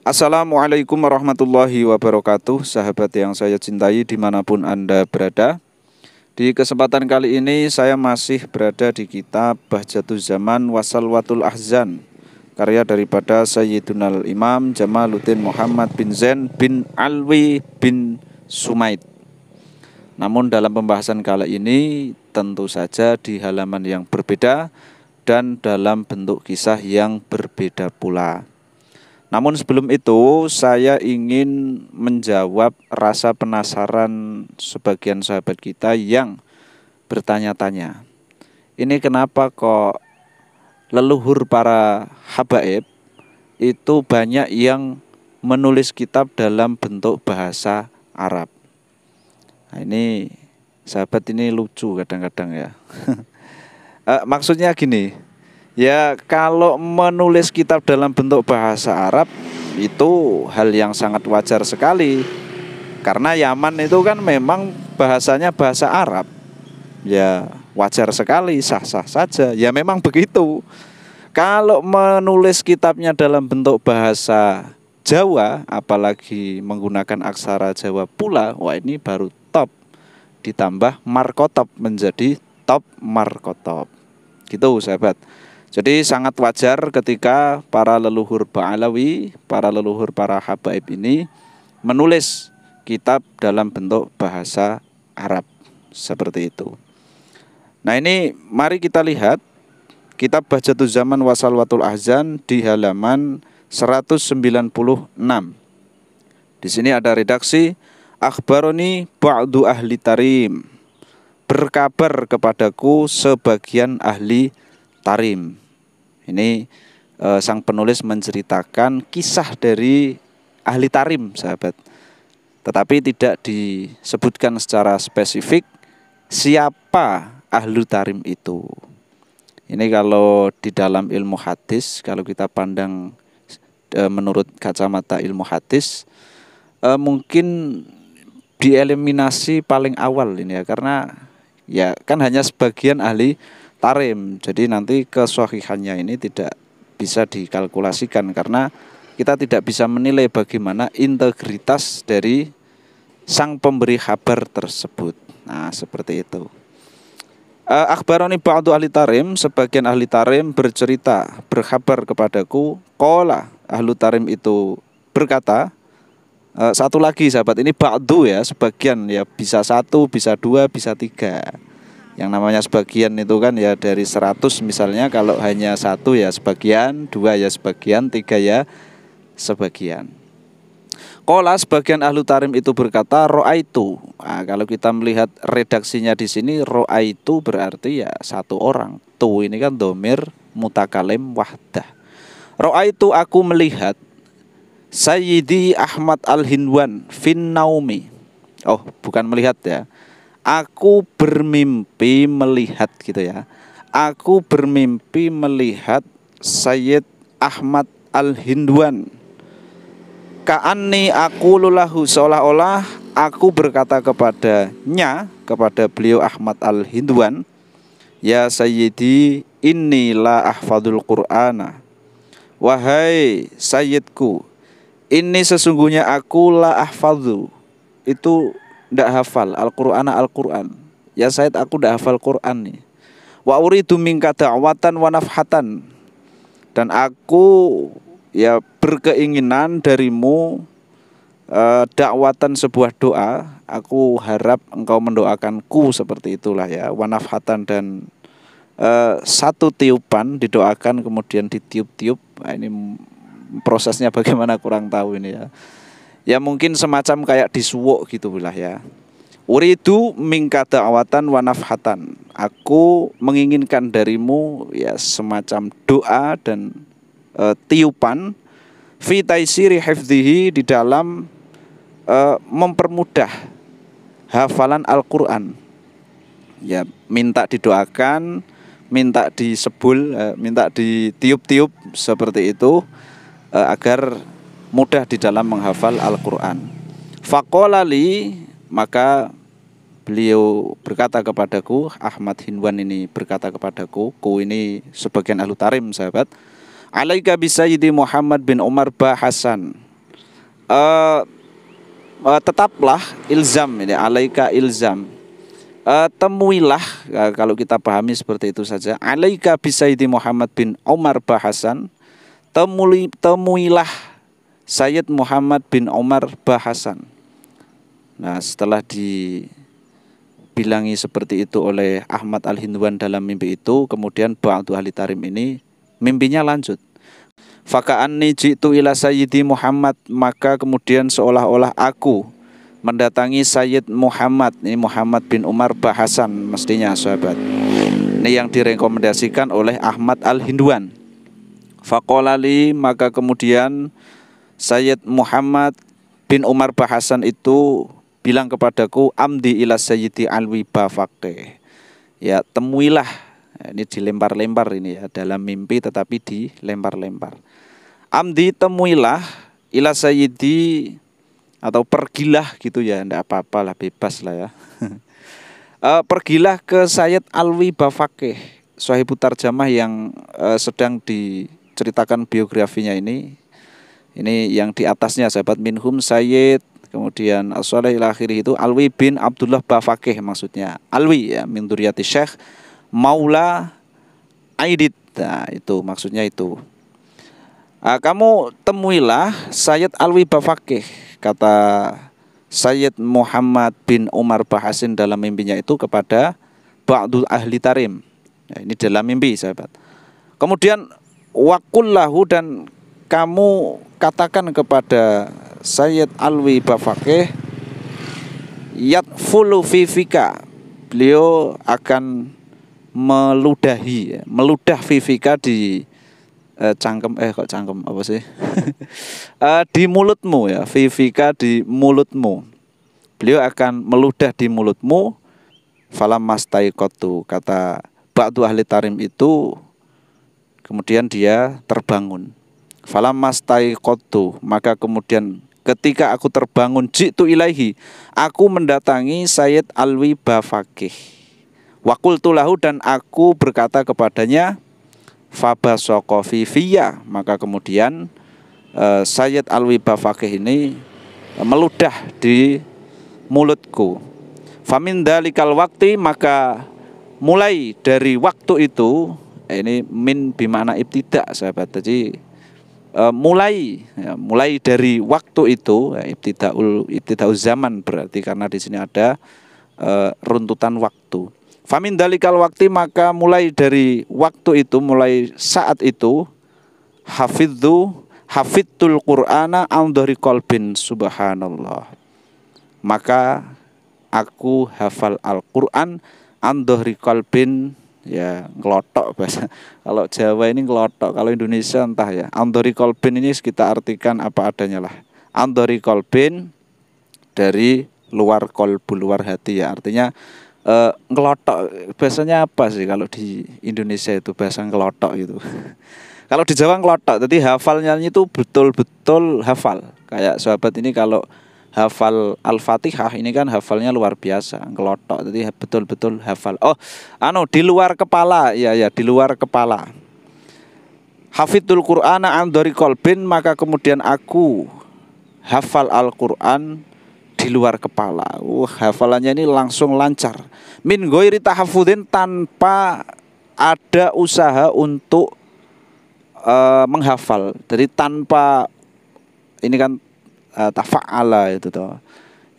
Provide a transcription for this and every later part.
Assalamualaikum warahmatullahi wabarakatuh, sahabat yang saya cintai dimanapun Anda berada. Di kesempatan kali ini saya masih berada di kitab Bahjatuz Zaman wa Salwatul Ahzan, karya daripada Sayyidunal Imam Jamaluddin Muhammad bin Zain bin Alwi bin Sumaid. Namun dalam pembahasan kali ini tentu saja di halaman yang berbeda dan dalam bentuk kisah yang berbeda pula. Namun sebelum itu saya ingin menjawab rasa penasaran sebagian sahabat kita yang bertanya-tanya. Ini kenapa kok leluhur para habaib itu banyak yang menulis kitab dalam bentuk bahasa Arab. Nah, ini sahabat ini lucu kadang-kadang ya. Maksudnya gini. Ya, kalau menulis kitab dalam bentuk bahasa Arab itu hal yang sangat wajar sekali. Karena Yaman itu kan memang bahasanya bahasa Arab. Ya, wajar sekali, sah-sah saja. Ya memang begitu. Kalau menulis kitabnya dalam bentuk bahasa Jawa, apalagi menggunakan aksara Jawa pula, wah ini baru top. Ditambah markotop menjadi top markotop. Gitu sahabat. Jadi sangat wajar ketika para leluhur Ba'alawi, para leluhur para habaib ini menulis kitab dalam bentuk bahasa Arab seperti itu. Nah, ini mari kita lihat kitab Bahjatuz Zaman wa Salwatul Ahzan di halaman 196. Di sini ada redaksi akhbaroni ba'du ahli tarim. Berkabar kepadaku sebagian ahli tarim. Ini sang penulis menceritakan kisah dari ahli tarim, sahabat. Tetapi tidak disebutkan secara spesifik siapa ahli tarim itu. Ini kalau di dalam ilmu hadis, kalau kita pandang menurut kacamata ilmu hadis, mungkin dieliminasi paling awal ini ya, karena ya kan hanya sebagian ahli tarim. Jadi nanti kesahihannya ini tidak bisa dikalkulasikan karena kita tidak bisa menilai bagaimana integritas dari sang pemberi kabar tersebut. Nah, seperti itu. Akhbaroni ba'du ahli tarim, sebagian ahli tarim bercerita, berkabar kepadaku, qala, ahlu tarim itu berkata, satu lagi sahabat, ini ba'du ya, sebagian ya, bisa satu, bisa dua, bisa tiga. Yang namanya sebagian itu kan ya dari 100 misalnya, kalau hanya satu ya sebagian, dua ya sebagian, tiga ya sebagian. Qala, sebagian ahlu tarim itu berkata ro'aitu. Nah, kalau kita melihat redaksinya di sini ro'aitu berarti ya satu orang. Tu ini kan domir mutakalim wahdah. Ro'aitu, aku melihat Sayyidi Ahmad Al-Hinwan fin naumi. Oh, bukan melihat ya. Aku bermimpi melihat gitu ya. Aku bermimpi melihat Sayyid Ahmad Al-Hindwan. Ka'anni aku lulahu, seolah-olah aku berkata kepadanya, kepada beliau Ahmad Al-Hindwan, ya Sayyidi inni la ahfadul Qur'ana. Wahai Sayyidku, ini sesungguhnya aku la ahfadhu, itu tidak hafal Al-Quran. Ya Said, aku tidak hafal Quran nih. Wa uridu minka da'watan wa nafhatan. Dan aku ya berkeinginan darimu dakwatan, sebuah doa. Aku harap engkau mendoakanku, seperti itulah ya. Wa nafhatan, dan satu tiupan, didoakan kemudian ditiup-tiup. Nah, ini prosesnya bagaimana kurang tahu ini ya. Ya mungkin semacam kayak disuwuk gitu lah ya. Uridu minka da'watan wa nafhatan. Aku menginginkan darimu ya semacam doa dan tiupan fi taisiri hifdhihi, di dalam mempermudah hafalan Al-Qur'an. Ya, minta didoakan, minta disebul, minta ditiup-tiup seperti itu agar mudah di dalam menghafal Al-Quran. Faqala li, maka beliau berkata kepadaku, Ahmad Hinwan ini berkata kepadaku, ku ini sebagian ahlu tarim sahabat, alaika bisayyidi Muhammad bin Umar Bahasan. eh, tetaplah ilzam ini, alaika ilzam. Temuilah, kalau kita pahami seperti itu saja. Alaika bisayyidi Muhammad bin Umar bahasan. Temuilah Sayyid Muhammad bin Umar bahasan. Nah, setelah dibilangi seperti itu oleh Ahmad Al-Hindwan dalam mimpi itu, kemudian ba'du ahli tarim ini mimpinya lanjut. Faka'anni ji'tu ila Sayyidi Muhammad, maka kemudian seolah-olah aku mendatangi Sayyid Muhammad, ini Muhammad bin Umar bahasan mestinya sahabat. Ini yang direkomendasikan oleh Ahmad Al-Hindwan. Faqolali, maka kemudian Sayyid Muhammad bin Umar bahasan itu bilang kepadaku, amdi ila Sayyidi Alwi Bafaqih. Ya, temuilah. Ini dilempar-lempar ini ya, dalam mimpi tetapi dilempar-lempar. Amdi, temuilah ila Sayyidi, atau pergilah gitu ya, enggak apa-apa lah, bebas lah ya. Pergilah ke Sayyid Alwi Bafaqih, Shahibu Tarjamah yang sedang diceritakan biografinya ini. Ini yang di atasnya sahabat, minhum Sayyid, kemudian as-salih ila akhirih itu Alwi bin Abdullah Bafaqih, maksudnya Alwi ya, min dzurriyyati Syekh Maula Aidit. Nah, itu maksudnya itu. Kamu temuilah Sayyid Alwi Bafaqih, kata Sayyid Muhammad bin Umar bahasin dalam mimpinya itu kepada ba'du ahli tarim. Nah, ini dalam mimpi sahabat. Kemudian waqullahu, dan kamu katakan kepada Sayyid Alwi Bafaqih, yatfulu fifika, beliau akan meludahi, meludah fifika di cangkem, kok cangkem apa sih? Di mulutmu ya, fifika di mulutmu. Beliau akan meludah di mulutmu. Falam mastaiqatu, kata ba'du ahli tarim itu, kemudian dia terbangun. Falam mastaiqatu, maka kemudian ketika aku terbangun, jitu ilaihi, aku mendatangi Sayyid Alwi Bafaqih. Waqultu lahu, dan aku berkata kepadanya, fabasaqo fi fiyya, maka kemudian Sayyid Alwi Bafaqih ini meludah di mulutku. Famin dalikal waktu, maka mulai dari waktu itu, ini min bimana ibtidak sahabat. Jadi mulai dari waktu itu, ibtidaul zaman berarti, karena di sini ada runtutan waktu. Famin dalikal waktu, maka mulai dari waktu itu, mulai saat itu, hafidtul Qur'ana an dhahri qalbin, subhanallah, maka aku hafal Al-Qur'an an dhahri qalbin, ya ngelotok bahasa. Kalau Jawa ini ngelotok, kalau Indonesia entah ya. Andori kolbin ini kita artikan apa adanya lah. Andori kolbin dari luar kolbu, luar hati ya. Artinya ngelotok, bahasanya apa sih kalau di Indonesia itu bahasa ngelotok gitu. Kalau di Jawa ngelotok, jadi hafalnya itu betul-betul hafal. Kayak sahabat ini kalau hafal Al-Fatihah ini kan hafalnya luar biasa, ngelotok, jadi betul-betul hafal. Oh, di luar kepala, ya di luar kepala. Hafidul Qur'ana an dhahri qalbin, maka kemudian aku hafal Al-Qur'an di luar kepala. Hafalannya ini langsung lancar. Min ghairi tahaffudin, tanpa ada usaha untuk menghafal. Jadi tanpa, ini kan tafa'ala itu toh.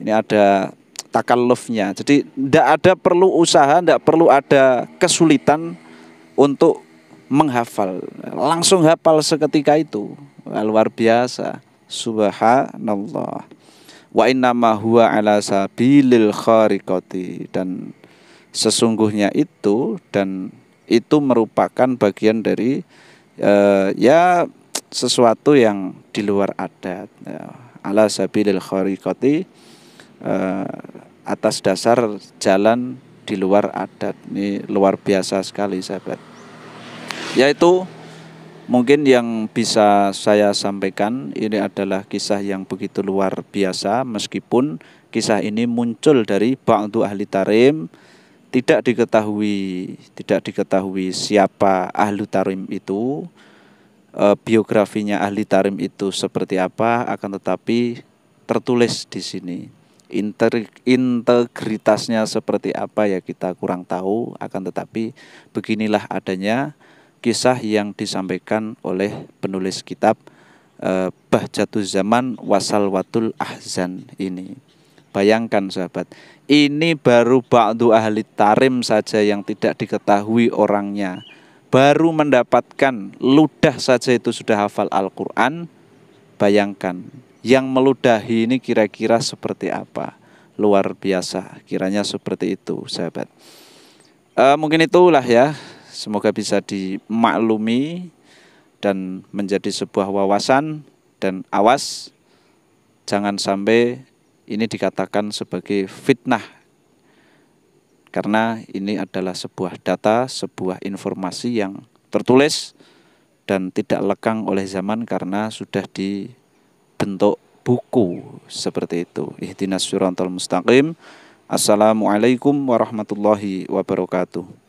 Ini ada takallufnya. Jadi tidak ada perlu usaha, tidak perlu ada kesulitan untuk menghafal. Langsung hafal seketika itu. Luar biasa. Subhanallah. Wa innama huwa ala sabilil khariqati, dan sesungguhnya itu, dan itu merupakan bagian dari ya sesuatu yang di luar adat ya. Ala sabilil khariqati, atas dasar jalan di luar adat. Ini luar biasa sekali sahabat. Yaitu mungkin yang bisa saya sampaikan, ini adalah kisah yang begitu luar biasa. Meskipun kisah ini muncul dari ba'du ahli tarim, tidak diketahui siapa ahli tarim itu. biografinya ahli tarim itu seperti apa, akan tetapi tertulis di sini. Integritasnya seperti apa ya kita kurang tahu, akan tetapi beginilah adanya kisah yang disampaikan oleh penulis kitab Bahjatuz Zaman Wasalwatul Ahzan ini. Bayangkan sahabat, ini baru ba'du ahli tarim saja yang tidak diketahui orangnya, baru mendapatkan ludah saja itu sudah hafal Al-Quran. Bayangkan yang meludahi ini kira-kira seperti apa. Luar biasa, kiranya seperti itu sahabat. Mungkin itulah ya, semoga bisa dimaklumi dan menjadi sebuah wawasan. Dan awas, jangan sampai ini dikatakan sebagai fitnah, karena ini adalah sebuah data, sebuah informasi yang tertulis dan tidak lekang oleh zaman karena sudah dibentuk buku seperti itu. Ihdinas siratal mustaqim. Assalamualaikum warahmatullahi wabarakatuh.